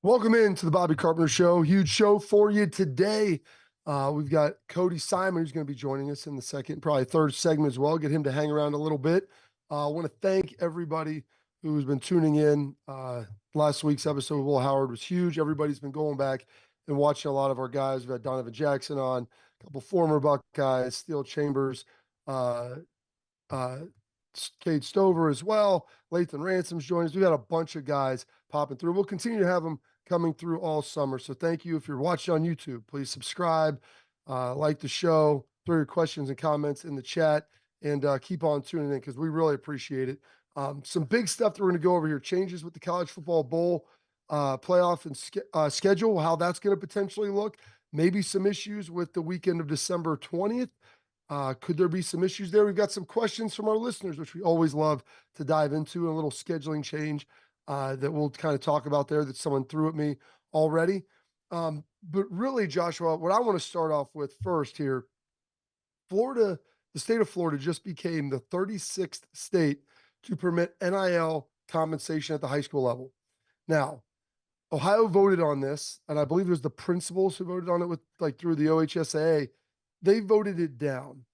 Welcome into the Bobby Carpenter Show. Huge show for you today. We've got Cody Simon, who's going to be joining us in the second, probably third segment as well. Get him to hang around a little bit. I want to thank everybody who's been tuning in. Last week's episode with Will Howard was huge. Everybody's been going back and watching a lot of our guys. We've had Donovan Jackson on, a couple former Buckeyes, Steel Chambers, uh, uh, Cade Stover as well. Lathan Ransom's joined us. We got a bunch of guys popping through. We'll continue to have them coming through all summer. So thank you. If you're watching on YouTube, please subscribe, like the show, throw your questions and comments in the chat, and keep on tuning in because we really appreciate it. Some big stuff that we're going to go over here. Changes with the College Football Bowl playoff and schedule, how that's going to potentially look. Maybe some issues with the weekend of December 20th. Could there be some issues there? We've got some questions from our listeners, which we always love to dive into, a little scheduling change that we'll kind of talk about there that someone threw at me already. But really, Joshua, what I want to start off with first here, Florida, the state of Florida just became the 36th state to permit NIL compensation at the high school level. Now, Ohio voted on this, and I believe it was the principals who voted on it with through the OHSAA. They voted it down.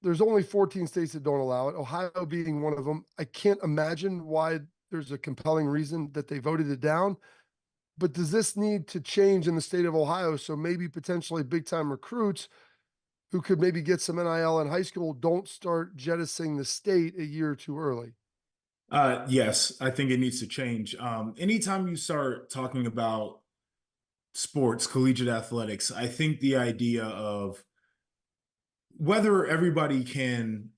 There's only 14 states that don't allow it, Ohio being one of them. I can't imagine why there's a compelling reason that they voted it down. But does this need to change in the state of Ohio? So maybe potentially big time recruits who could maybe get some NIL in high school don't start jettisoning the state a year too early. Yes, I think it needs to change. Anytime you start talking about sports, collegiate athletics, I think the idea of whether everybody can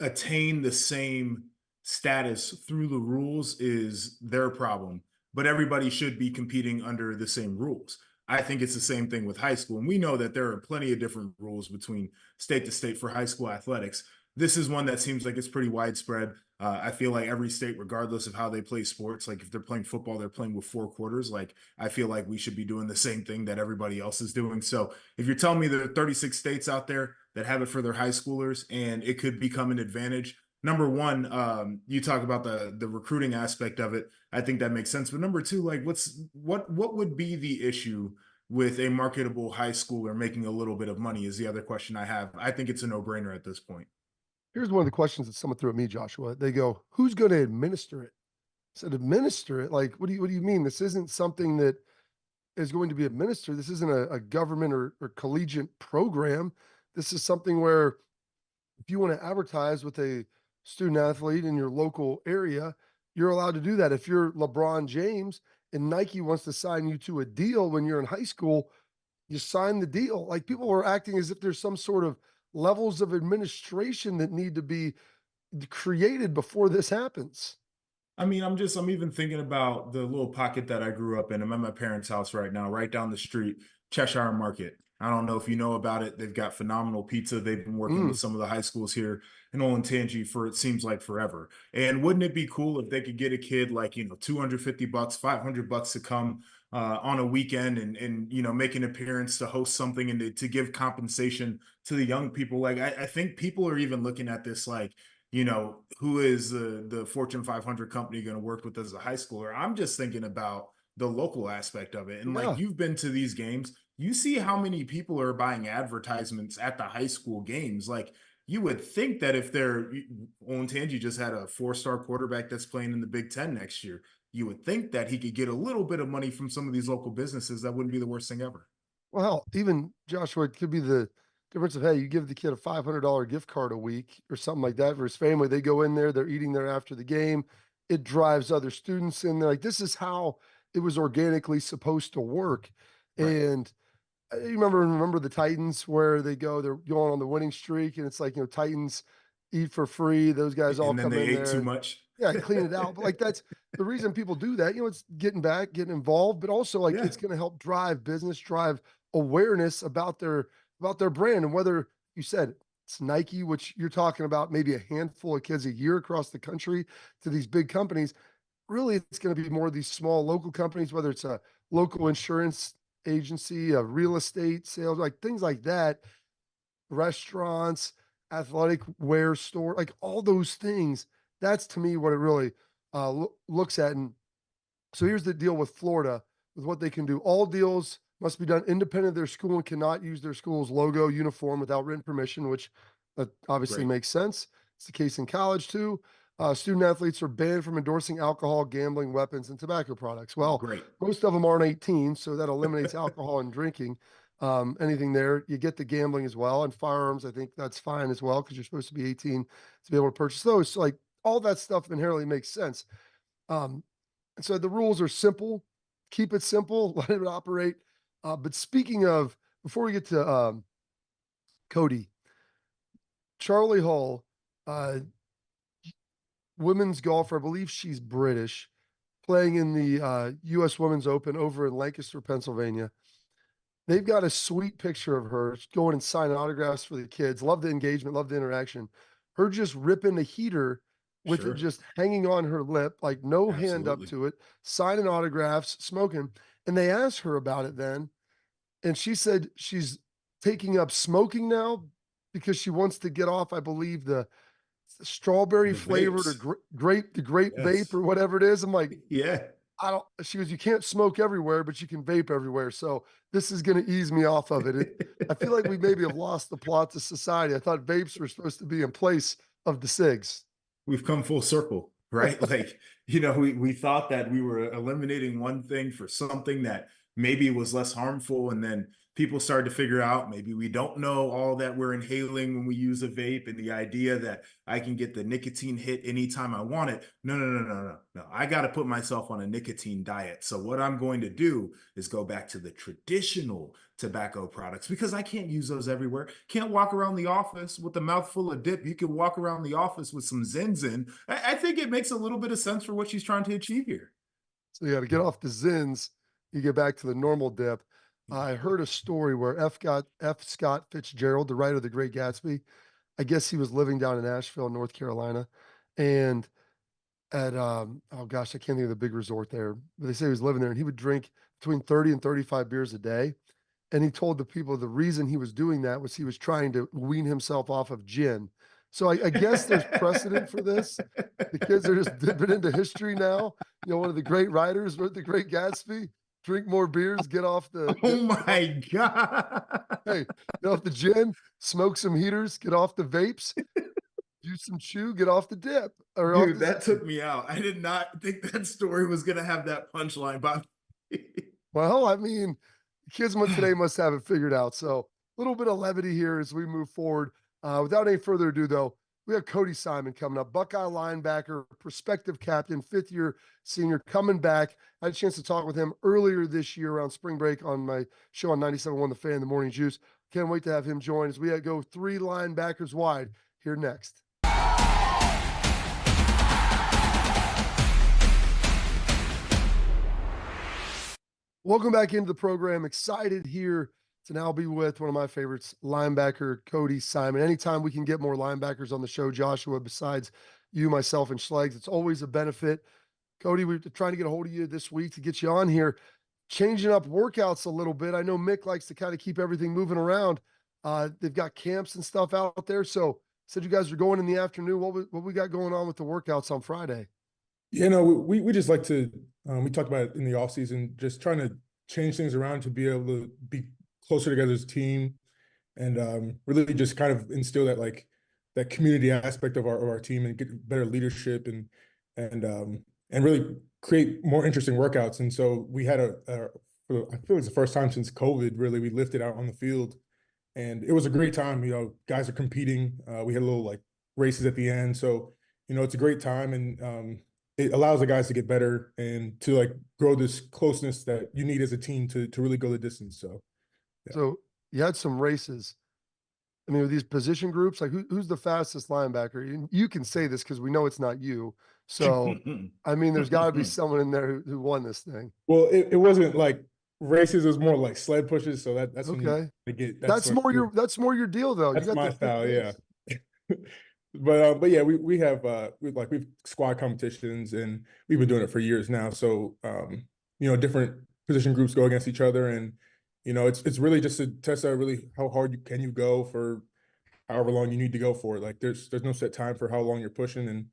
attain the same status through the rules is their problem, but everybody should be competing under the same rules. I think it's the same thing with high school. And we know that there are plenty of different rules between state to state for high school athletics. This is one that seems like it's pretty widespread. I feel like every state, regardless of how they play sports, like if they're playing football, they're playing with four quarters. Like I feel like we should be doing the same thing that everybody else is doing. So if you're telling me there are 36 states out there that have it for their high schoolers and it could become an advantage, number one, you talk about the recruiting aspect of it. I think that makes sense. But number two, like what would be the issue with a marketable high schooler making a little bit of money is the other question I have. I think it's a no-brainer at this point. Here's one of the questions that someone threw at me, Joshua. They go, "Who's going to administer it?" I said, "Administer it? Like, what do you mean? This isn't something that is going to be administered. This isn't a government or collegiate program. This is something where if you want to advertise with a student athlete in your local area, you're allowed to do that. If you're LeBron James and Nike wants to sign you to a deal when you're in high school, you sign the deal." Like people are acting as if there's some sort of levels of administration that need to be created before this happens. I mean, I'm even thinking about the little pocket that I grew up in. I'm at my parents' house right now, right down the street, Cheshire Market. I don't know if you know about it. They've got phenomenal pizza. They've been working with Mm. some of the high schools here in Olentangy for it seems like forever. And wouldn't it be cool if they could get a kid like, 250 bucks, 500 bucks to come on a weekend and make an appearance to host something and to give compensation to the young people. Like I think people are even looking at this like, who is the Fortune 500 company going to work with as a high schooler? I'm just thinking about the local aspect of it. And like Yeah. you've been to these games, you see how many people are buying advertisements at the high school games. Like you would think that if they're Olentangy just had a 4-star quarterback that's playing in the Big Ten next year, you would think that he could get a little bit of money from some of these local businesses. That wouldn't be the worst thing ever. Well, hell, even Joshua, it could be the difference of, hey, you give the kid a $500 gift card a week or something like that for his family. They go in there, they're eating there after the game. It drives other students in there. Like this is how it was organically supposed to work. Right. And you remember the Titans where they're going on the winning streak, and it's like, Titans eat for free. Those guys all And then come they in ate too there. much. Yeah, clean it out. But like that's the reason people do that. It's getting back, getting involved, but also like Yeah. it's going to help drive business, drive awareness about their brand. And whether you said it's Nike, which you're talking about, maybe a handful of kids a year across the country to these big companies, really it's going to be more of these small local companies, whether it's a local insurance agency, a real estate sales, like things like that, restaurants, athletic wear store, like all those things. That's to me what it really looks at. And So here's the deal with Florida, with what they can do. All deals must be done independent of their school and cannot use their school's logo uniform without written permission, which obviously Great. makes sense. It's the case in college too. Student athletes are banned from endorsing alcohol, gambling, weapons, and tobacco products. Well, Great. most of them aren't 18, so that eliminates alcohol and drinking. Anything there, you get the gambling as well, and firearms. I think that's fine as well because you're supposed to be 18 to be able to purchase those. So like all that stuff inherently makes sense. And so the rules are simple. Keep it simple. Let it operate. But speaking of, before we get to Cody, Charlie Hull, women's golfer, I believe she's British, playing in the U.S. Women's Open over in Lancaster, Pennsylvania. They've got a sweet picture of her going and signing autographs for the kids. Love the engagement, love the interaction. Her just ripping the heater with it Sure. just hanging on her lip, like no hand up Absolutely. to it, signing autographs, smoking. And they asked her about it then. And she said she's taking up smoking now because she wants to get off, I believe, the strawberry The flavored or vapes. the grape vape Yes. or whatever it is. I'm like, Yeah. she goes, you can't smoke everywhere, but you can vape everywhere. So this is going to ease me off of it. I feel like we maybe have lost the plot to society. I thought vapes were supposed to be in place of the cigs. We've come full circle, right? Like, we thought that we were eliminating one thing for something that maybe was less harmful. And then people started to figure out maybe we don't know all that we're inhaling when we use a vape, and the idea that I can get the nicotine hit anytime I want it. No. I got to put myself on a nicotine diet. So what I'm going to do is go back to the traditional tobacco products because I can't use those everywhere. Can't walk around the office with a mouthful of dip. You can walk around the office with some Zins in. I think it makes a little bit of sense for what she's trying to achieve here. So you got to get off the Zins. You get back to the normal dip. I heard a story where F. Scott Fitzgerald, the writer of The Great Gatsby, I guess he was living down in Asheville, North Carolina, and at oh gosh, I can't think of the big resort there, but they say he was living there and he would drink between 30 and 35 beers a day. And he told the people the reason he was doing that was he was trying to wean himself off of gin. So I guess there's precedent for this. The kids are just dipping into history now. One of the great writers wrote The Great Gatsby. Drink more beers, get off the Oh get off, my God. hey, get off the gin, smoke some heaters, get off the vapes, do some chew, get off the dip or off Dude, the that Zin. took me out. I did not think that story was going to have that punchline, Bob. Well, I mean, kids today must have it figured out. So a little bit of levity here as we move forward. Without any further ado, though, we have Cody Simon coming up, Buckeye linebacker, prospective captain, fifth-year senior, coming back. I had a chance to talk with him earlier this year around spring break on my show on 97.1 The Fan, The Morning Juice. Can't wait to have him join as we go three linebackers wide here next. Welcome back into the program. Excited here to now be with one of my favorites, linebacker Cody Simon. Anytime we can get more linebackers on the show, Joshua, besides you, myself, and Schlegs, it's always a benefit. Cody, we're trying to get a hold of you this week to get you on here, changing up workouts a little bit. I know Mick likes to kind of keep everything moving around. They've got camps and stuff out there. So said you guys are going in the afternoon. What we got going on with the workouts on Friday? We just like to, we talked about it in the off season, just trying to change things around to be able to be closer together as a team and really just kind of instill that community aspect of our team and get better leadership and really create more interesting workouts. And so we had I feel it's the first time since COVID, really, we lifted out on the field and it was a great time. Guys are competing. We had little races at the end. So, it's a great time and, it allows the guys to get better and to grow this closeness that you need as a team to really go the distance. So, yeah. So you had some races. I mean, with these position groups, who's the fastest linebacker? You can say this because we know it's not you. So, I mean, there's got to be someone in there who won this thing. Well, it wasn't like races; it was more like sled pushes. So that's okay. When you get That's more your deal, though. That's you got my the style, yeah. But yeah, we've squad competitions and we've been doing it for years now. So different position groups go against each other, and it's really just to test out really how hard can you go for however long you need to go for it. There's no set time for how long you're pushing, and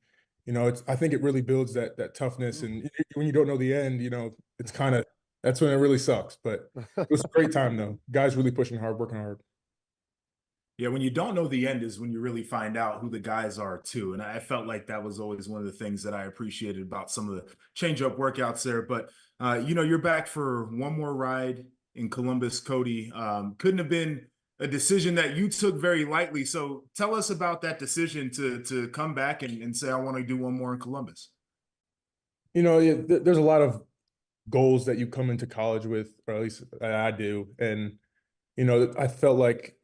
I think it really builds that toughness. And when you don't know the end, it's kind of, that's when it really sucks. But it was a great time though. Guys really pushing hard, working hard. Yeah, when you don't know the end is when you really find out who the guys are too. And I felt like that was always one of the things that I appreciated about some of the change up workouts there. But you're back for one more ride in Columbus, Cody. Couldn't have been a decision that you took very lightly. So tell us about that decision to come back and say, I want to do one more in Columbus. Yeah, there's a lot of goals that you come into college with, or at least I do. And, I felt like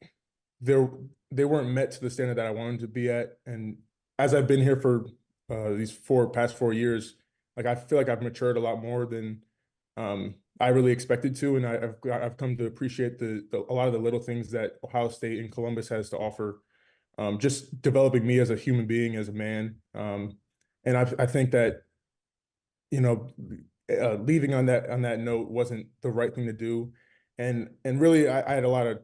they weren't met to the standard that I wanted to be at. And as I've been here for these past 4 years, like I feel like I've matured a lot more than I really expected to, and I've come to appreciate a lot of the little things that Ohio State and Columbus has to offer. Just developing me as a human being, as a man, and I think that leaving on that note wasn't the right thing to do. And really, I had a lot of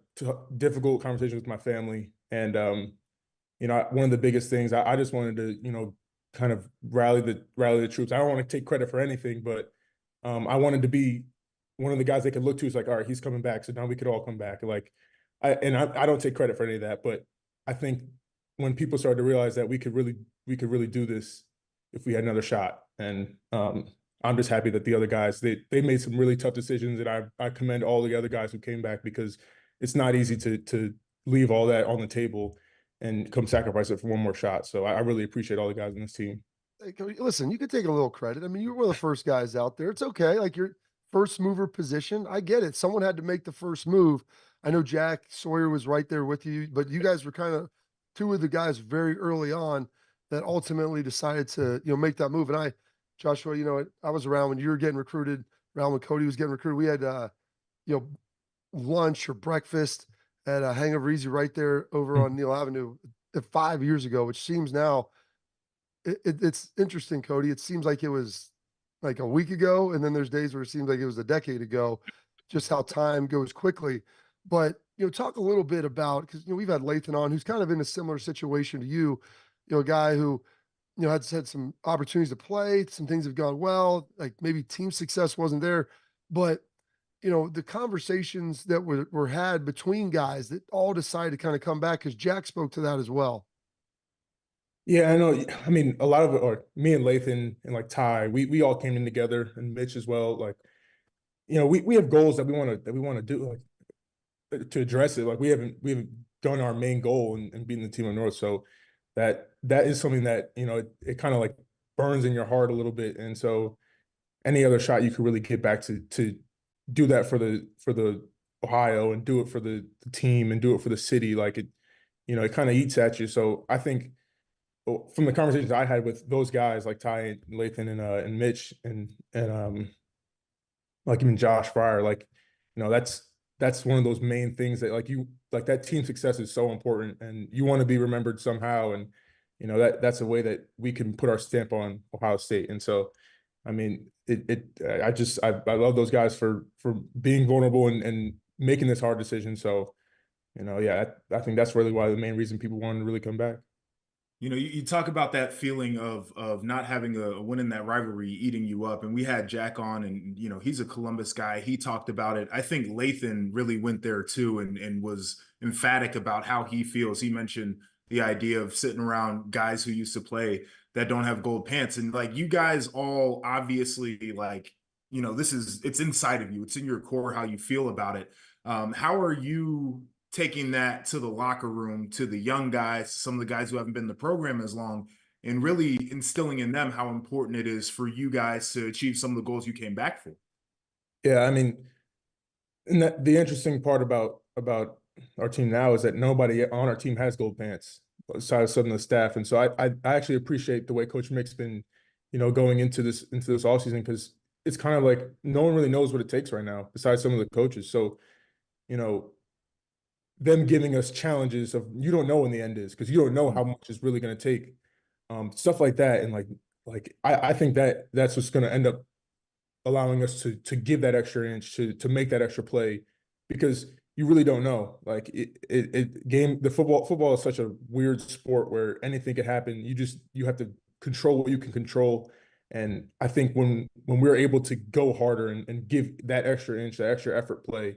difficult conversations with my family, and one of the biggest things I just wanted to kind of rally the troops. I don't want to take credit for anything, but I wanted to be one of the guys they could look to. Is like, all right, he's coming back, so now we could all come back. Like, I don't take credit for any of that, but I think when people started to realize that we could really do this if we had another shot, and I'm just happy that the other guys, they made some really tough decisions, and I commend all the other guys who came back, because it's not easy to leave all that on the table and come sacrifice it for one more shot. So I really appreciate all the guys on this team. Hey, listen, you could take a little credit. I mean, you were one of the first guys out there. It's okay. Like your first mover position. I get it. Someone had to make the first move. I know Jack Sawyer was right there with you, but you guys were kind of two of the guys very early on that ultimately decided to, make that move. And Joshua, I was around when you were getting recruited, around when Cody was getting recruited. We had, lunch or breakfast at Hangover Easy right there over on Neal Avenue 5 years ago, which seems now it's interesting, Cody. It seems like it was like a week ago, and then there's days where it seems like it was a decade ago, just how time goes quickly. But talk a little bit about, because we've had Lathan on, who's kind of in a similar situation to you, a guy who had some opportunities to play, some things have gone well, like maybe team success wasn't there, but the conversations that were had between guys that all decided to kind of come back, because Jack spoke to that as well. Yeah, I know. I mean, a lot of it, or me and Lathan and like Ty, we all came in together, and Mitch as well. Like, we have goals that we want to do, like to address it. Like we haven't done our main goal and beating the team in North. So that is something that it kind of like burns in your heart a little bit. And so any other shot you could really get back to do that for the Ohio, and do it for the team, and do it for the city, like it kind of eats at you. So I think, from the conversations I had with those guys like Ty and Lathan and Mitch and like even Josh Fryer, like that's one of those main things that like that team success is so important, and you want to be remembered somehow, and that's a way that we can put our stamp on Ohio State. And so, I mean, I love those guys for being vulnerable and making this hard decision. So, yeah, I think that's really why the main reason people wanted to really come back. You talk about that feeling of not having a win in that rivalry eating you up. And we had Jack on, and, he's a Columbus guy. He talked about it. I think Lathan really went there too, and was emphatic about how he feels. He mentioned the idea of sitting around guys who used to play that don't have gold pants. And like, you guys all obviously, like, it's inside of you. It's in your core, how you feel about it. How are you taking that to the locker room, to the young guys, some of the guys who haven't been in the program as long, and really instilling in them how important it is for you guys to achieve some of the goals you came back for? Yeah, I mean, and the interesting part about our team now is that nobody on our team has gold pants besides some of the staff. And so I actually appreciate the way Coach Mick's been, going into this offseason, because it's kind of like no one really knows what it takes right now besides some of the coaches. So, them giving us challenges of, you don't know when the end is, because you don't know how much it's really going to take, stuff like that. And I think that's what's going to end up allowing us to give that extra inch, to make that extra play, because you really don't know. Like football is such a weird sport where anything could happen. You have to control what you can control. And I think when we're able to go harder and give that extra inch, that extra effort play,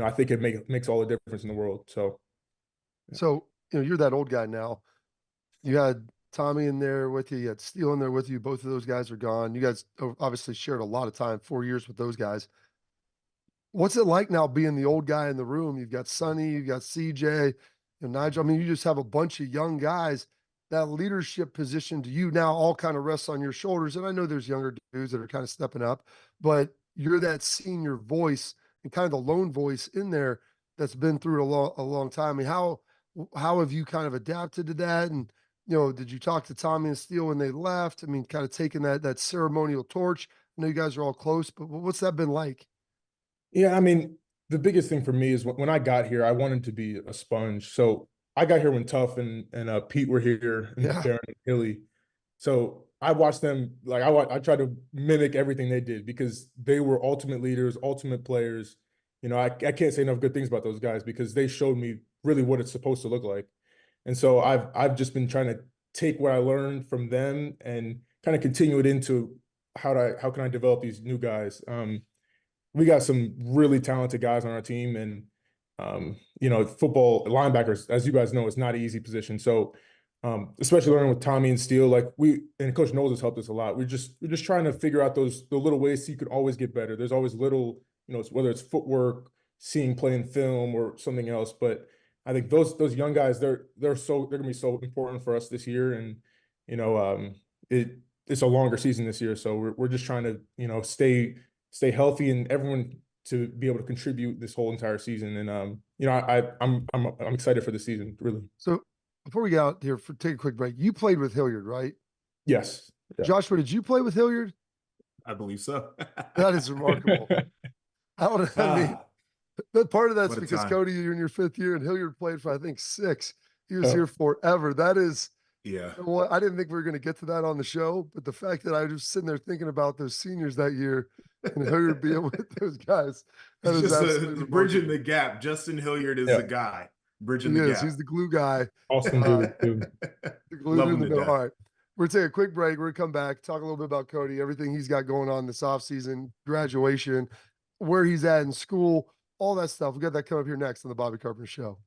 I think it makes all the difference in the world. So, yeah. So, you're that old guy now. You had Tommy in there with you. You had Steele in there with you. Both of those guys are gone. You guys obviously shared a lot of time, 4 years with those guys. What's it like now being the old guy in the room? You've got Sonny, you've got CJ, and Nigel. I mean, you just have a bunch of young guys. That leadership position to you now all kind of rests on your shoulders. And I know there's younger dudes that are kind of stepping up, but you're that senior voice and kind of the lone voice in there that's been through a long time. I mean, how have you kind of adapted to that? And did you talk to Tommy and Steele when they left? I mean, kind of taking that ceremonial torch. I know you guys are all close, but what's that been like? Yeah, I mean, the biggest thing for me is when I got here, I wanted to be a sponge. So I got here when Tuff and Pete were here, and Yeah. Darren and Hilly. So I watched them, like I tried to mimic everything they did because they were ultimate leaders, ultimate players. I can't say enough good things about those guys because they showed me really what it's supposed to look like. And so I've just been trying to take what I learned from them and kind of continue it into how can I develop these new guys. We got some really talented guys on our team, and football linebackers, as you guys know, is not an easy position. So especially learning with Tommy and Steele, like and Coach Knowles has helped us a lot. We're just trying to figure out the little ways so you can always get better. There's always little, whether it's footwork, seeing play in film, or something else. But I think those young guys, they're gonna be so important for us this year, and it's a longer season this year, so we're just trying to stay healthy and everyone to be able to contribute this whole entire season. And I'm excited for the season, really. So before we get out here, take a quick break. You played with Hilliard, right? Yes. Yeah. Joshua, did you play with Hilliard? I believe so. That is remarkable. I mean, but part of that's because Cody, you're in your 5th year, and Hilliard played for I think 6. He was here forever. That is, yeah. I didn't think we were going to get to that on the show, but the fact that I was just sitting there thinking about those seniors that year and Hilliard being with those guys, that is absolutely bridging the gap. Justin Hilliard is the guy bridging the gap. He's the glue guy. Awesome dude. The glue in the middle. All right. We're going to take a quick break. We're going to come back, talk a little bit about Cody, everything he's got going on this offseason, graduation, where he's at in school, all that stuff. We got that coming up here next on the Bobby Carpenter Show.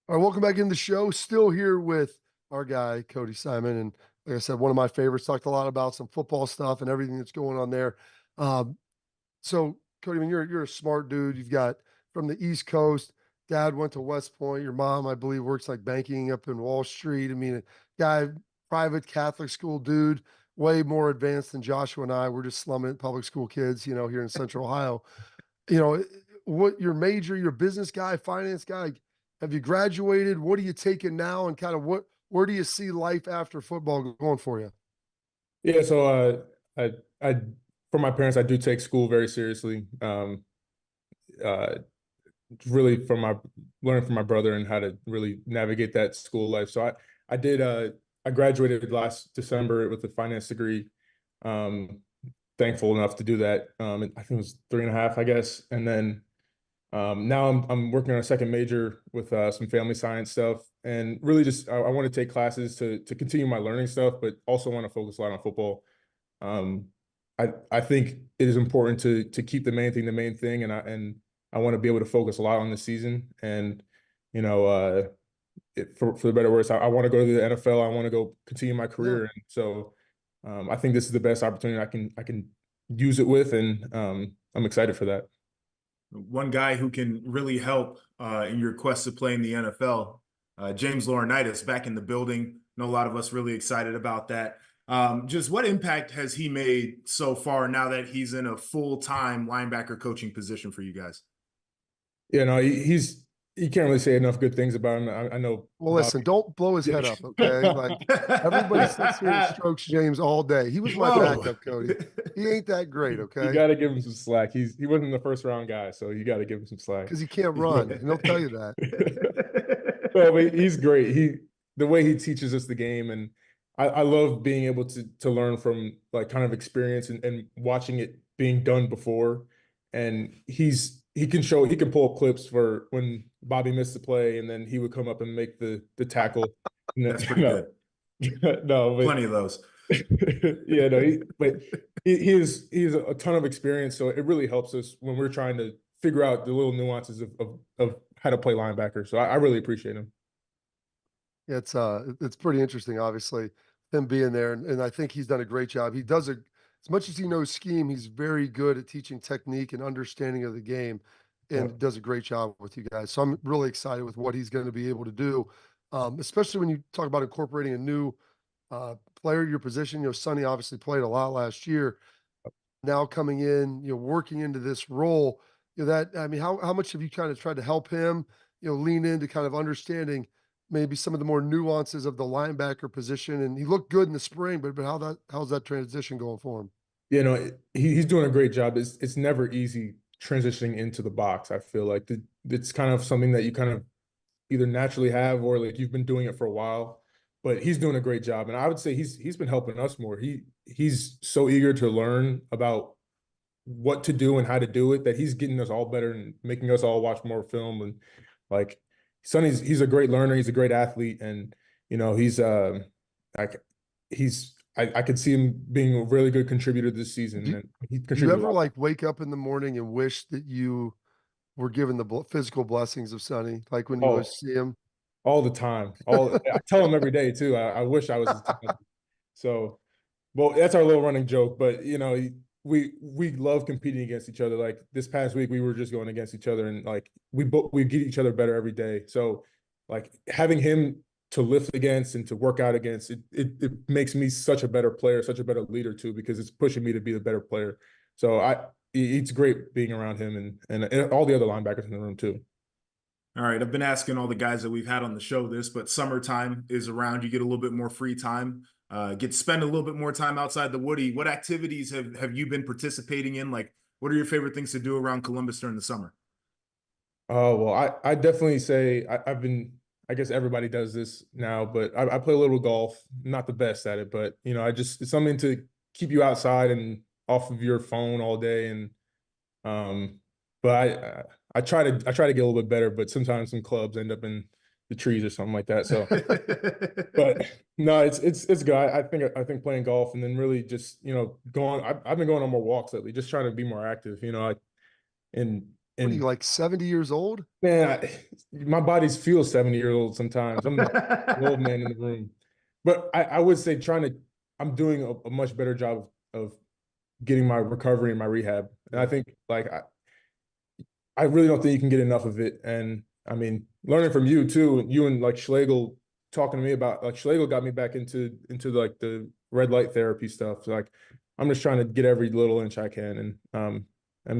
All right, welcome back in the show. Still here with our guy, Cody Simon. And like I said, one of my favorites, talked a lot about some football stuff and everything that's going on there. So, Cody, I mean, you're a smart dude. You've got from the East Coast. Dad went to West Point. Your mom, I believe, works like banking up in Wall Street. I mean, a guy, private Catholic school dude, way more advanced than Joshua and I. We're just slumming public school kids, here in Central Ohio. What your major, your business guy, finance guy, have you graduated? What are you taking now? And kind of where do you see life after football going for you? Yeah. So, I for my parents, I do take school very seriously. Really learning from my brother and how to really navigate that school life. So I graduated last December with a finance degree. Thankful enough to do that. I think it was 3.5, I guess. And then now I'm working on a second major with some family science stuff, and really just I want to take classes to continue my learning stuff, but also want to focus a lot on football. I think it is important to keep the main thing, and I want to be able to focus a lot on the season. And for the better words, I want to go to the NFL. I want to go continue my career, and so I think this is the best opportunity I can use it with, and I'm excited for that. One guy who can really help in your quest to play in the NFL, James Laurinaitis, back in the building. I know a lot of us really excited about that. Just what impact has he made so far now that he's in a full-time linebacker coaching position for you guys? Yeah, no, you can't really say enough good things about him. I know. Well, listen, don't blow his head up, okay? Like everybody sits here and strokes James all day. He was my backup, Cody. He ain't that great, okay? You got to give him some slack. He wasn't the first round guy, so you got to give him some slack. Because he can't run, and he'll tell you that. Well, he's great. The way he teaches us the game, and I love being able to learn from like kind of experience and watching it being done before. And he's he can pull up clips for when Bobby missed the play, and then he would come up and make the tackle. That's pretty No, good. no, but Plenty of those. yeah, no, but he's a ton of experience, so it really helps us when we're trying to figure out the little nuances of how to play linebacker. So I really appreciate him. Yeah, it's pretty interesting, obviously, him being there, and I think he's done a great job. He does as much as he knows scheme, he's very good at teaching technique and understanding of the game, and does a great job with you guys. So I'm really excited with what he's going to be able to do, especially when you talk about incorporating a new player your position. Sonny obviously played a lot last year. Now coming in, working into this role, that, I mean, how much have you kind of tried to help him, lean into kind of understanding maybe some of the more nuances of the linebacker position? And he looked good in the spring, but how's that transition going for him? He's doing a great job. It's never easy transitioning into the box. I feel like it's kind of something that you kind of either naturally have or like you've been doing it for a while. But he's doing a great job, and I would say he's been helping us more. He's so eager to learn about what to do and how to do it that he's getting us all better and making us all watch more film. And like he's a great learner. He's a great athlete, and like I could see him being a really good contributor this season. And he Do you contributed a ever lot. like wake up in the morning and wish that you were given the physical blessings of Sonny, like when you go Oh, see him? all the time. I tell him every day too. I wish I was his talented. So, well, that's our little running joke. But we love competing against each other. Like this past week, we were just going against each other, and like we get each other better every day. So, like having him to lift against and to work out against, it makes me such a better player, such a better leader too, because it's pushing me to be the better player. So it's great being around him and all the other linebackers in the room too. All right, I've been asking all the guys that we've had on the show this, but summertime is around. You get a little bit more free time, get to spend a little bit more time outside the Woody. What activities have you been participating in? Like, what are your favorite things to do around Columbus during the summer? Oh, well, I definitely say I've been, I guess everybody does this now, but I play a little golf. Not the best at it, but it's something to keep you outside and off of your phone all day. And but I try to get a little bit better, but sometimes some clubs end up in the trees or something like that. So, but no, it's good. I think playing golf and then really just going. I've been going on more walks lately, just trying to be more active. And What are you, and like 70 years old? man, my body feels 70 years old sometimes. I'm the old man in the room. But I would say I'm doing a much better job of getting my recovery and my rehab. And I think like I really don't think you can get enough of it. And I mean, learning from you too, you and like Schlegel talking to me about like Schlegel got me back into like the red light therapy stuff. So, like I'm just trying to get every little inch I can. And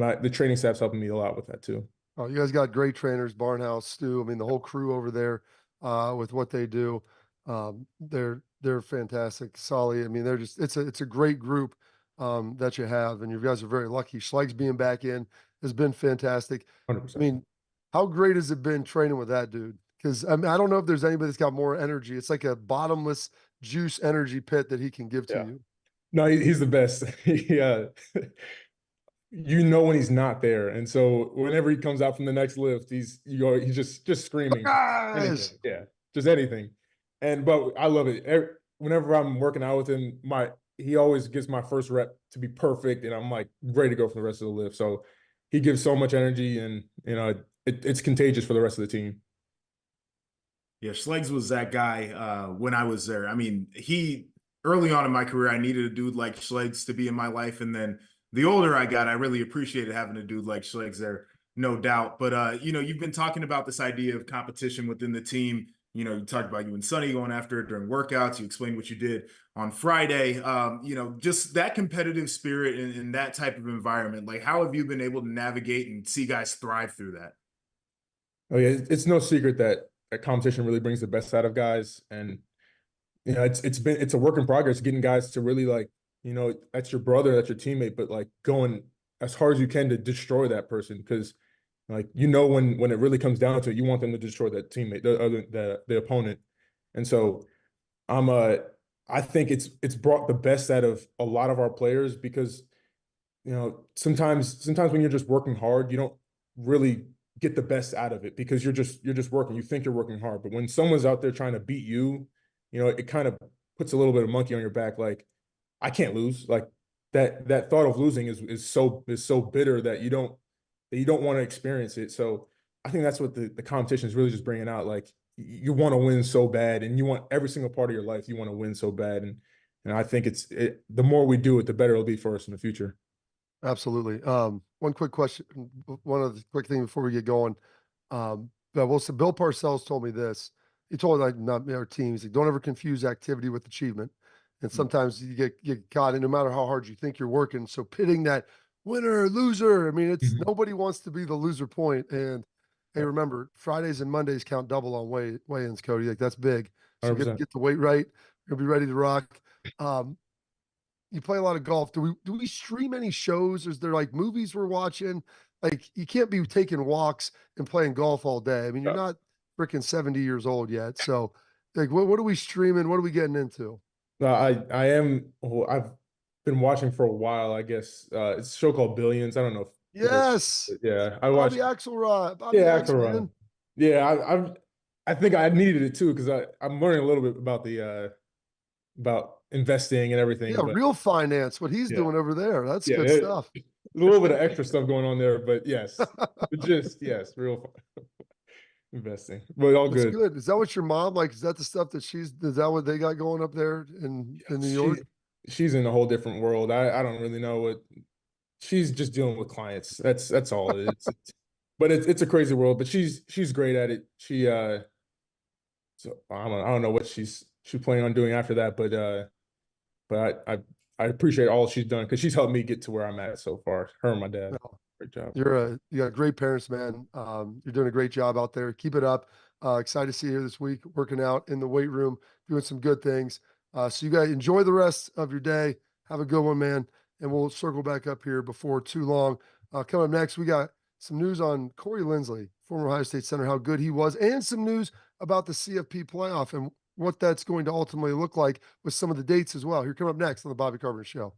the training staff's helping me a lot with that too. Oh, you guys got great trainers, Barnhouse, Stu. I mean, the whole crew over there, with what they do. They're fantastic. Solly. I mean, it's a great group that you have, and you guys are very lucky. Schlegg's being back in has been fantastic. I 100%. mean, how great has it been training with that dude? Because I mean, I don't know if there's anybody that's got more energy. It's like a bottomless juice energy pit that he can give to Yeah. you. No, he's the best. Yeah. When he's not there. And so whenever he comes out from the next lift, he's just screaming anything. Guys, Yeah. Just anything. But I love it. Whenever I'm working out with him, he always gets my first rep to be perfect, and I'm like ready to go for the rest of the lift. So he gives so much energy, and it's contagious for the rest of the team. Yeah, Schlegs was that guy when I was there. I mean, early on in my career, I needed a dude like Schlegs to be in my life. And then the older I got, I really appreciated having a dude like Schlegs there, no doubt. But, you've been talking about this idea of competition within the team. You talked about you and Sonny going after it during workouts. You explained what you did on Friday. Just that competitive spirit and that type of environment. Like, how have you been able to navigate and see guys thrive through that? Oh yeah, it's no secret that competition really brings the best out of guys, and it's a work in progress getting guys to really like that's your brother, that's your teammate, but like going as hard as you can to destroy that person because like when it really comes down to it, you want them to destroy that teammate, the opponent, and so I'm I think it's brought the best out of a lot of our players because sometimes when you're just working hard, you don't really get the best out of it, because you're just working. You think you're working hard, but when someone's out there trying to beat you, it kind of puts a little bit of monkey on your back. Like, I can't lose. Like, that thought of losing is so bitter that you don't want to experience it. So I think that's what the competition is really just bringing out. Like, you want to win so bad, and you want every single part of your life, you want to win so bad. And I think the more we do it, the better it'll be for us in the future. Absolutely. One quick question, one other quick thing before we get going. But Bill Parcells told me this. He told like not our team, he's like, don't ever confuse activity with achievement. And sometimes you get caught in, no matter how hard you think you're working. So pitting that winner, loser. I mean, it's nobody wants to be the loser point. And hey, remember, Fridays and Mondays count double on weigh-ins, Cody. Like, that's big. So 100%. get the weight right. You'll be ready to rock. You play a lot of golf. Do we stream any shows? Is there like movies we're watching? Like, you can't be taking walks and playing golf all day. I mean, you're not freaking 70 years old yet. So like, what are we streaming? What are we getting into? No, I am. I've been watching for a while. I guess it's a show called Billions. I don't know. Yes. Yeah, I watched. Bobby Axelrod. Bobby Yeah, Ax, man. Yeah, I think I needed it too, because I'm learning a little bit about investing and everything. Yeah, but real finance, what he's doing over there. That's good stuff. a little bit of extra stuff going on there, but yes, yes, real investing, but all That's good. good. Is that what your mom like? Is that the stuff that is that what they got going up there in New York? She's in a whole different world. I don't really know what she's just dealing with clients. That's all it is. But it's a crazy world. But she's great at it. So I don't know what she's planning on doing after that. But I appreciate all she's done, because she's helped me get to where I'm at so far. Her and my dad. Great job. You got great parents, man. You're doing a great job out there. Keep it up. Excited to see you here this week, working out in the weight room, doing some good things. So you guys enjoy the rest of your day. Have a good one, man. And we'll circle back up here before too long. Coming up next, we got some news on Corey Lindsley, former Ohio State center, how good he was, and some news about the CFP playoff and what that's going to ultimately look like with some of the dates as well. Here, coming up next on the Bobby Carpenter Show.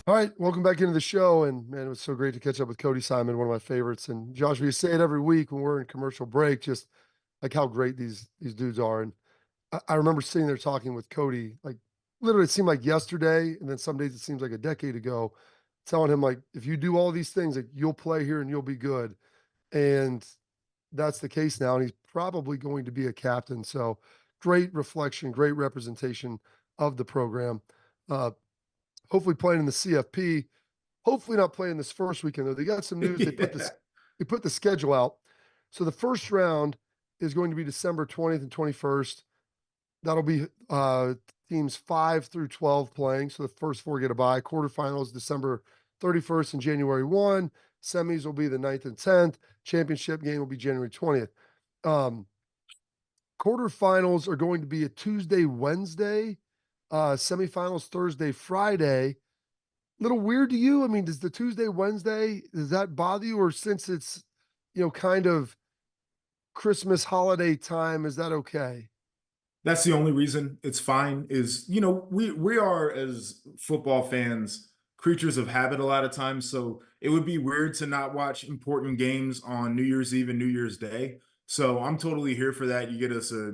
All right, welcome back into the show. And man, it was so great to catch up with Cody Simon, one of my favorites. And Josh, we say it every week when we're in commercial break, just like how great these dudes are. And I remember sitting there talking with Cody, like literally it seemed like yesterday, and then some days it seems like a decade ago, telling him like, if you do all these things, like you'll play here and you'll be good. And that's the case now. And he's probably going to be a captain. So great reflection, great representation of the program. Hopefully playing in the CFP, hopefully not playing this first weekend though. They got some news. They put the schedule out. So the first round is going to be December 20th and 21st. That'll be teams 5 through 12 playing. So the first 4 get a bye. Quarterfinals December 31st and January 1. Semis will be the 9th and 10th. Championship game will be January 20th. Quarterfinals are going to be a Tuesday, Wednesday. Semifinals Thursday, Friday. Little weird to you? I mean, does the Tuesday, Wednesday, does that bother you? Or since it's, kind of Christmas holiday time, is that okay? That's the only reason it's fine is, we are, as football fans, creatures of habit a lot of times. So it would be weird to not watch important games on New Year's Eve and New Year's Day. So I'm totally here for that. You get us a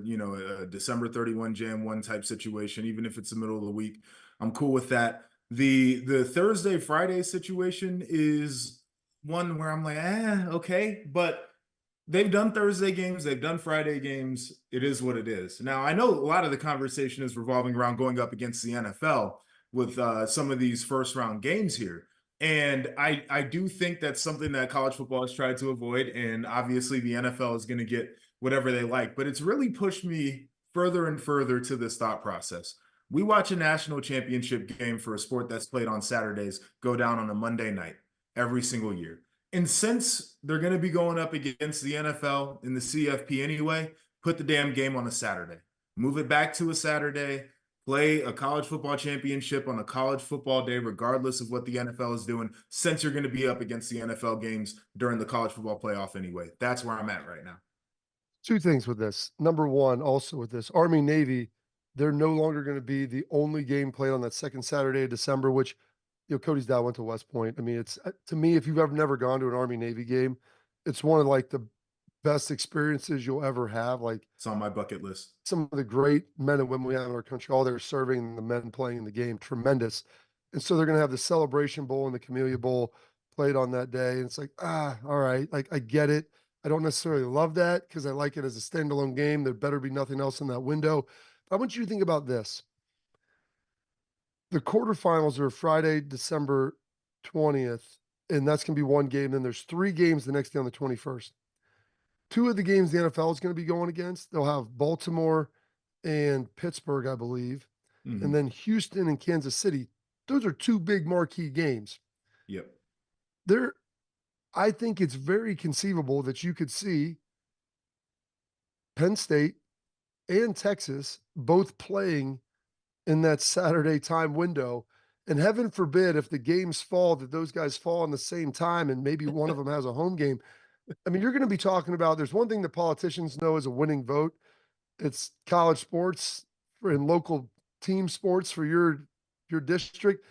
December 31 Jan 1 type situation, even if it's the middle of the week. I'm cool with that. The Thursday, Friday situation is one where I'm like, okay. But they've done Thursday games. They've done Friday games. It is what it is. Now, I know a lot of the conversation is revolving around going up against the NFL with some of these first round games here. And I do think that's something that college football has tried to avoid. And obviously the NFL is going to get whatever they like. But it's really pushed me further and further to this thought process. We watch a national championship game for a sport that's played on Saturdays go down on a Monday night every single year. And since they're going to be going up against the NFL in the CFP anyway, put the damn game on a Saturday. Move it back to a Saturday. Play a college football championship on a college football day, regardless of what the NFL is doing, since you're going to be up against the NFL games during the college football playoff anyway. That's where I'm at right now. 2 things with this. Number one, also with this, Army Navy they're no longer going to be the only game played on that second Saturday of December, which, Cody's dad went to West Point. I mean, it's to me, if you've ever never gone to an Army Navy game, it's one of like the best experiences you'll ever have. Like, It's on my bucket list. some of the great men and women we have in our country, all they're serving and the men playing in the game, tremendous. And so they're going to have the Celebration Bowl and the Camellia Bowl played on that day. And it's like, all right, like I get it. I don't necessarily love that because I like it as a standalone game. There better be nothing else in that window. But I want you to think about this. The quarterfinals are Friday, December 20th, and that's going to be one game. Then there's 3 games the next day on the 21st. 2 of the games the NFL is going to be going against, they'll have Baltimore and Pittsburgh, I believe, and then Houston and Kansas City. Those are 2 big marquee games. Yep. I think it's very conceivable that you could see Penn State and Texas both playing in that Saturday time window. And heaven forbid, if the games fall, that those guys fall on the same time and maybe one of them has a home game. I mean, you're going to be talking about, there's one thing that politicians know is a winning vote. It's college sports and local team sports for your district.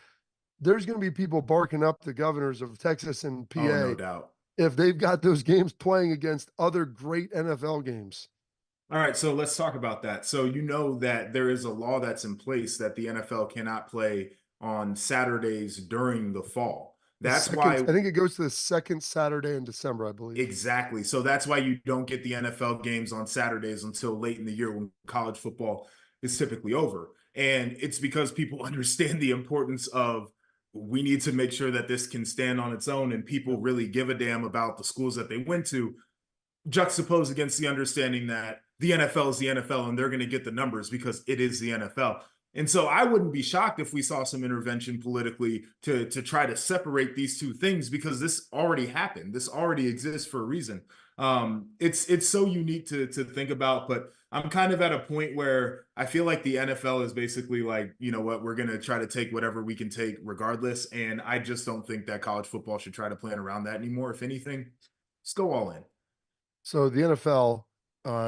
There's going to be people barking up the governors of Texas and PA. Oh, no doubt. If they've got those games playing against other great NFL games. All right, so let's talk about that. So you know that there is a law that's in place that the NFL cannot play on Saturdays during the fall. That's why I think it goes to the second Saturday in December, I believe. Exactly. So that's why you don't get the NFL games on Saturdays until late in the year when college football is typically over. And it's because people understand the importance of, we need to make sure that this can stand on its own and people really give a damn about the schools that they went to, juxtaposed against the understanding that the NFL is the NFL and they're going to get the numbers because it is the NFL. And so I wouldn't be shocked if we saw some intervention politically to try to separate these 2 things, because this already happened. This already exists for a reason. It's so unique to think about, but I'm kind of at a point where I feel like the NFL is basically like, you know what, we're going to try to take whatever we can take regardless. And I just don't think that college football should try to plan around that anymore. If anything, let's go all in. So the NFL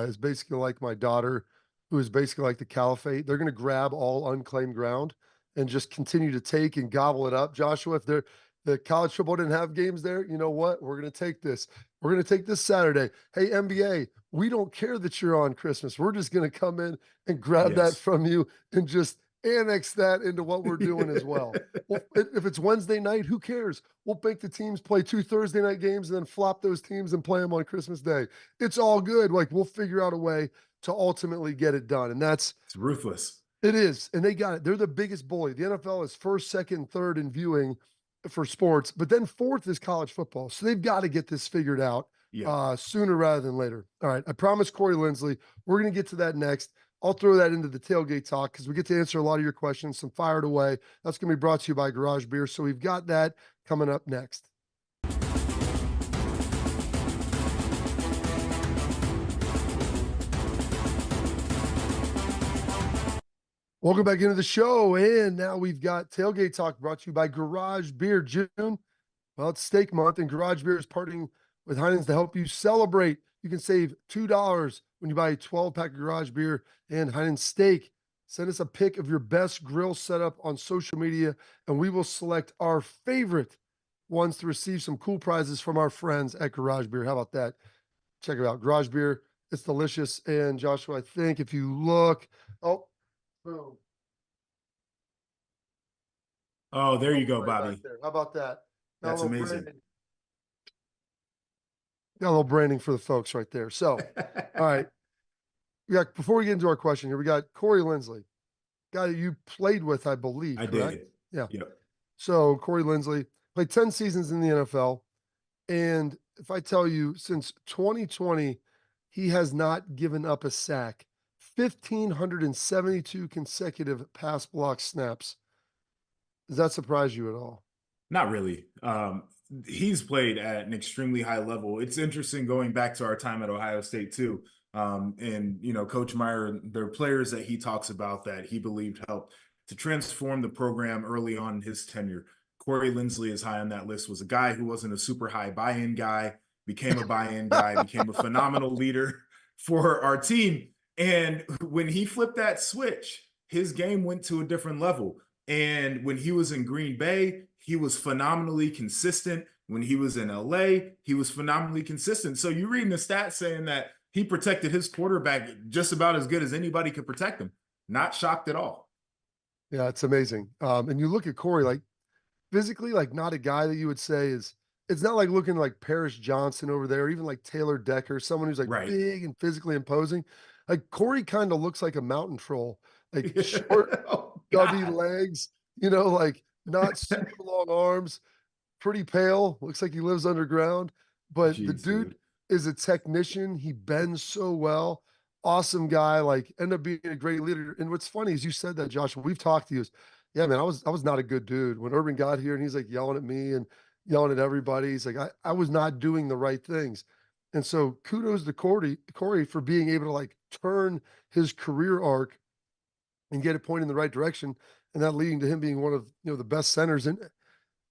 is basically like my daughter, who is basically like the caliphate. They're going to grab all unclaimed ground and just continue to take and gobble it up. Joshua, if the college football didn't have games there, you know what? We're going to take this. We're going to take this Saturday. Hey, NBA, we don't care that you're on Christmas. We're just going to come in and grab that from you and just annex that into what we're doing as well. Well, if it's Wednesday night, who cares? We'll make the teams play 2 Thursday night games and then flop those teams and play them on Christmas Day. It's all good. Like, we'll figure out a way to ultimately get it done. And it's ruthless. It is. And they got it. They're the biggest bully. The NFL is first, second, third in viewing for sports, but then 4th is college football. So they've got to get this figured out sooner rather than later. All right. I promised Corey Lindsley, we're going to get to that next. I'll throw that into the tailgate talk because we get to answer a lot of your questions, some fired away. That's going to be brought to you by Garage Beer. So we've got that coming up next. Welcome back into the show. And now we've got Tailgate Talk brought to you by Garage Beer. June, well, it's steak month, and Garage Beer is partnering with Heinen's to help you celebrate. You can save $2 when you buy a 12-pack of Garage Beer and Heinen's steak. Send us a pic of your best grill setup on social media, and we will select our favorite ones to receive some cool prizes from our friends at Garage Beer. How about that? Check it out. Garage Beer. It's delicious. And Joshua, I think if you look, boom. Oh, there you go, Bobby. How about that? That's amazing. Got a little branding for the folks right there. So, all right. Before we get into our question here, we got Corey Lindsley, guy that you played with, I believe. I correct? did. Yeah. Yep. So Corey Lindsley played 10 seasons in the NFL. And if I tell you, since 2020, he has not given up a sack. 1,572 consecutive pass block snaps. Does that surprise you at all? Not really. He's played at an extremely high level. It's interesting going back to our time at Ohio State too. And, you know, Coach Meyer, there are players that he talks about that he believed helped to transform the program early on in his tenure. Corey Lindsley is high on that list, was a guy who wasn't a super high buy-in guy, became a buy-in guy, became a phenomenal leader for our team. And when he flipped that switch his game went to a different level. And when he was in Green Bay, he was phenomenally consistent. When he was in LA, he was phenomenally consistent. So you're reading the stats saying that he protected his quarterback just about as good as anybody could protect him. Not shocked at all. Yeah, it's amazing. And you look at Corey, like physically, like not a guy that you would say is, it's not like looking like Paris Johnson over there, or even like Taylor Decker, someone who's like Right. big and physically imposing. Like Corey kind of looks like a mountain troll, like short, Oh, stubby God. legs, you know, like not super long arms, pretty pale, looks like he lives underground. But the Jeez, dude dude. is a technician. He bends so well. Awesome guy, like end up being a great leader. And what's funny is you said that, Josh, when we've talked to you, is yeah, man, I was not a good dude. When Urban got here and he's like yelling at me and yelling at everybody, he's like, I was not doing the right things. And so kudos to Corey for being able to like turn his career arc and get it pointed in the right direction, and that leading to him being one of the best centers. And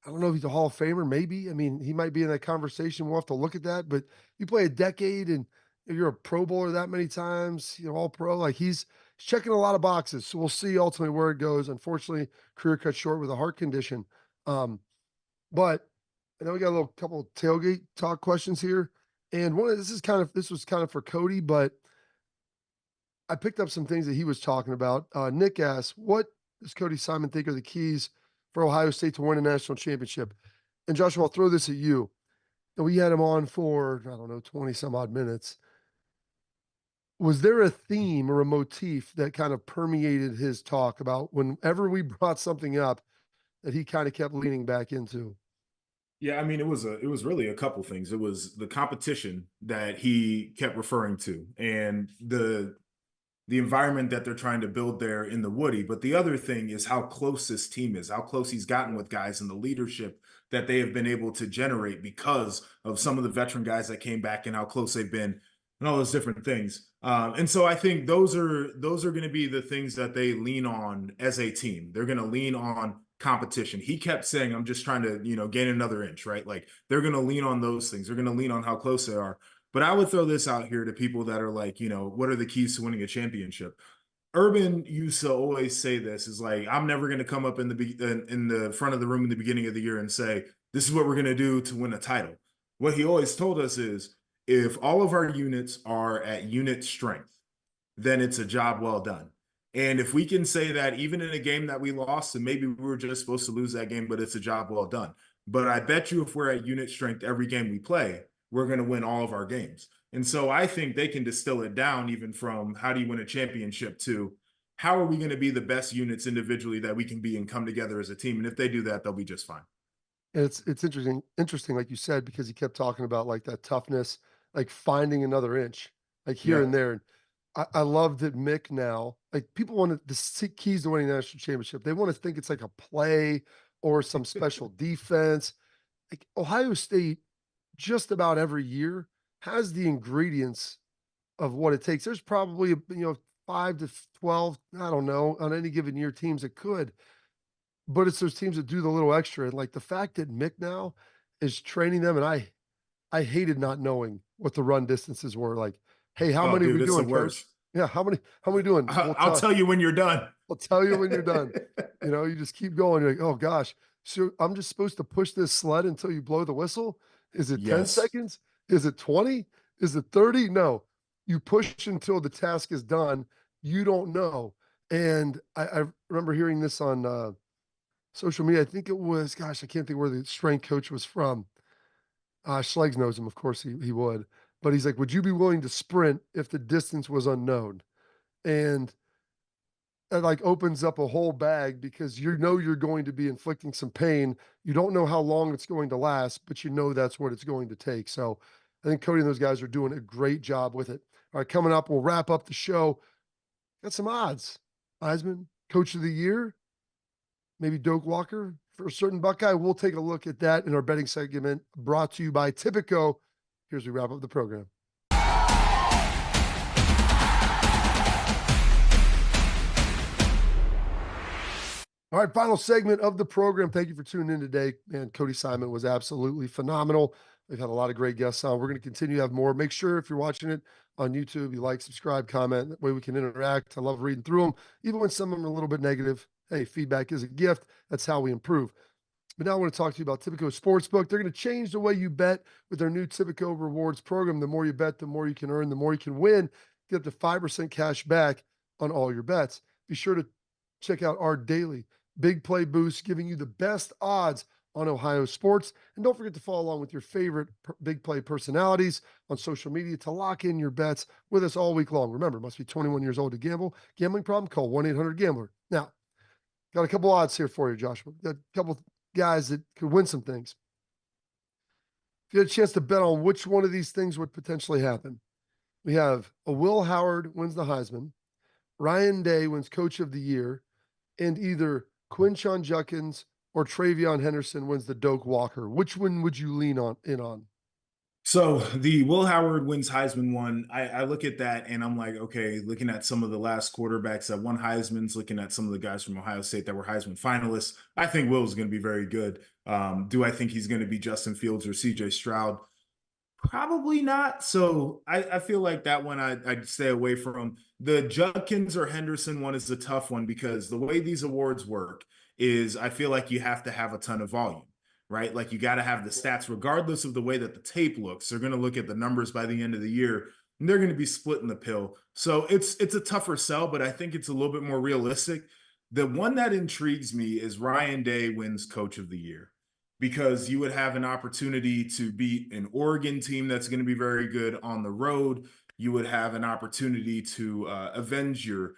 I don't know if he's a Hall of Famer, maybe. I mean, he might be in that conversation. We'll have to look at that. But you play a decade and you're a Pro Bowler that many times, All Pro. Like he's checking a lot of boxes. So we'll see ultimately where it goes. Unfortunately, career cut short with a heart condition. But I know we got a little couple of tailgate talk questions here. And this was kind of for Cody, but I picked up some things that he was talking about. Nick asked, what does Cody Simon think are the keys for Ohio State to win a national championship? And Joshua, I'll throw this at you. And we had him on for, I don't know, 20 some odd minutes. Was there a theme or a motif that kind of permeated his talk about whenever we brought something up that he kind of kept leaning back into? Yeah, I mean, it was really a couple things. It was the competition that he kept referring to, and the environment that they're trying to build there in the Woody. But the other thing is how close this team is, how close he's gotten with guys, and the leadership that they have been able to generate because of some of the veteran guys that came back and how close they've been and all those different things. And so I think those are going to be the things that they lean on as a team. They're going to lean on competition. He kept saying, I'm just trying to, gain another inch, right? Like they're going to lean on those things. They're going to lean on how close they are. But I would throw this out here to people that are like, what are the keys to winning a championship? Urban used to always say this, is like, I'm never going to come up in the front of the room in the beginning of the year and say, this is what we're going to do to win a title. What he always told us is, if all of our units are at unit strength, then it's a job well done. And if we can say that even in a game that we lost, and maybe we were just supposed to lose that game, but it's a job well done. But I bet you if we're at unit strength every game we play, we're going to win all of our games. And so I think they can distill it down even from how do you win a championship to how are we going to be the best units individually that we can be and come together as a team. And if they do that, they'll be just fine. And it's interesting, like you said, because he kept talking about like that toughness, like finding another inch, like here and there. And I love that Mick now, like people want the keys to winning the national championship. They want to think it's like a play or some special defense. Like Ohio State, just about every year has the ingredients of what it takes. There's probably 5 to 12, I don't know, on any given year teams that could, but it's those teams that do the little extra. And like the fact that Mick now is training them, and I hated not knowing what the run distances were. Like, hey, how many are we doing, coach? Yeah, how many doing? I'll tell you when you're done. I'll tell you when you're done. You just keep going. You're like, oh gosh, so I'm just supposed to push this sled until you blow the whistle? Is it 10 seconds? Is it 20? Is it 30? No, you push until the task is done. You don't know. And I remember hearing this on social media. I think it was, gosh, I can't think where the strength coach was from. Schleggs knows him. Of course he would. But he's like, would you be willing to sprint if the distance was unknown? And it like opens up a whole bag because you're going to be inflicting some pain. You don't know how long it's going to last, but that's what it's going to take. So I think Cody and those guys are doing a great job with it. All right, coming up, we'll wrap up the show. Got some odds. Heisman, Coach of the Year, maybe Doak Walker for a certain Buckeye. We'll take a look at that in our betting segment brought to you by Tipico. Here's we wrap up the program. All right, final segment of the program. Thank you for tuning in today. Man, Cody Simon was absolutely phenomenal. We've had a lot of great guests on. We're going to continue to have more. Make sure if you're watching it on YouTube, you like, subscribe, comment. That way we can interact. I love reading through them, even when some of them are a little bit negative. Hey, feedback is a gift. That's how we improve. But now I want to talk to you about Tipico Sportsbook. They're going to change the way you bet with their new Tipico Rewards program. The more you bet, the more you can earn, the more you can win. Get up to 5% cash back on all your bets. Be sure to check out our daily Big Play Boost, giving you the best odds on Ohio sports. And don't forget to follow along with your favorite Big Play personalities on social media to lock in your bets with us all week long. Remember, must be 21 years old to gamble. Gambling problem? Call 1-800-GAMBLER. Now, got a couple odds here for you, Joshua. Got a couple guys that could win some things. If you had a chance to bet on which one of these things would potentially happen, we have a Will Howard wins the Heisman, Ryan Day wins Coach of the Year, and either Quinshon Judkins or Travion Henderson wins the Doak Walker. Which one would you lean on? So the Will Howard wins Heisman one. I look at that and I'm like, okay, looking at some of the last quarterbacks that won Heisman's, looking at some of the guys from Ohio State that were Heisman finalists, I think Will's going to be very good. Do I think he's going to be Justin Fields or CJ Stroud? Probably not. So I feel like that one I'd stay away from. The Judkins or Henderson one is a tough one because the way these awards work is I feel like you have to have a ton of volume, right? Like you got to have the stats, regardless of the way that the tape looks. They're going to look at the numbers by the end of the year, and they're going to be splitting the pill. So it's a tougher sell, but I think it's a little bit more realistic. The one that intrigues me is Ryan Day wins Coach of the Year, because you would have an opportunity to beat an Oregon team that's going to be very good on the road. You would have an opportunity to avenge your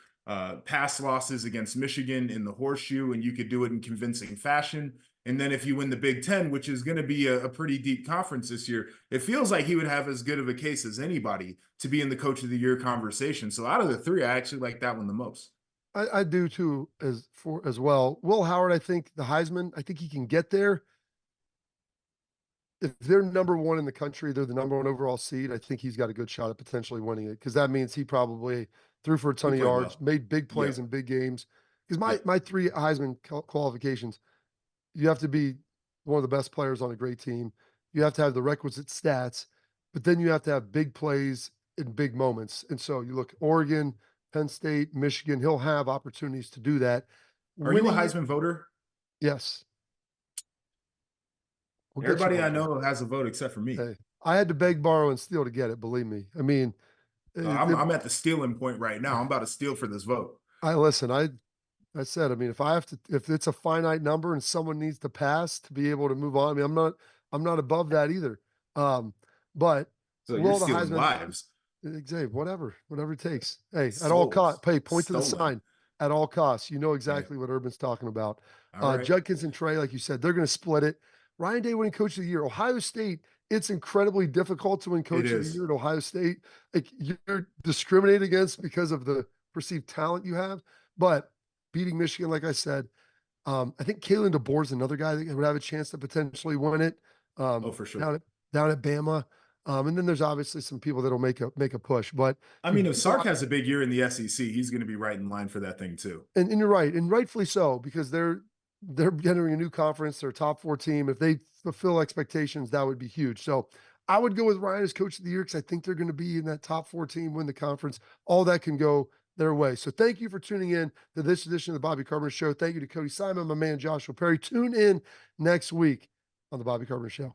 past losses against Michigan in the horseshoe, and you could do it in convincing fashion. And then if you win the Big Ten, which is going to be a pretty deep conference this year, it feels like he would have as good of a case as anybody to be in the Coach of the Year conversation. So out of the three, I actually like that one the most. I do too, as well. Will Howard, I think the Heisman, I think he can get there. If they're number one in the country, they're the number one overall seed. I think he's got a good shot at potentially winning it, because that means he probably threw for a ton of yards, well. made big plays in big games. Because my three Heisman qualifications, you have to be one of the best players on a great team. You have to have the requisite stats, but then you have to have big plays in big moments. And so you look Oregon, Penn State, Michigan, he'll have opportunities to do that. Are you a Heisman voter? Yes. Everybody I know has a vote except for me. Hey, I had to beg, borrow, and steal to get it. Believe me. I mean, I'm at the stealing point right now. I'm about to steal for this vote. I said, I mean, if it's a finite number and someone needs to pass to be able to move on, I mean, I'm not above that either. But so you're stealing lives. Exactly. Whatever it takes. Hey, at all costs. Hey, point to the sign. At all costs. You know exactly what Urban's talking about. Right. Judkins and Trey, like you said, they're going to split it. Ryan Day winning Coach of the Year. Ohio State, it's incredibly difficult to win Coach of the Year at Ohio State. Like, you're discriminated against because of the perceived talent you have. But beating Michigan, like I said, I think Kalen DeBoer is another guy that would have a chance to potentially win it. For sure. Down at Bama. And then there's obviously some people that'll make a push. But I mean, if Sark has a big year in the SEC, he's going to be right in line for that thing too. And you're right, and rightfully so, because they're entering a new conference. They're a top 4 team. If they fulfill expectations, that would be huge. So I would go with Ryan as Coach of the Year, because I think they're going to be in that top 4 team, win the conference. All that can go their way. So thank you for tuning in to this edition of the Bobby Carpenter Show. Thank you to Cody Simon, my man Joshua Perry. Tune in next week on the Bobby Carpenter Show.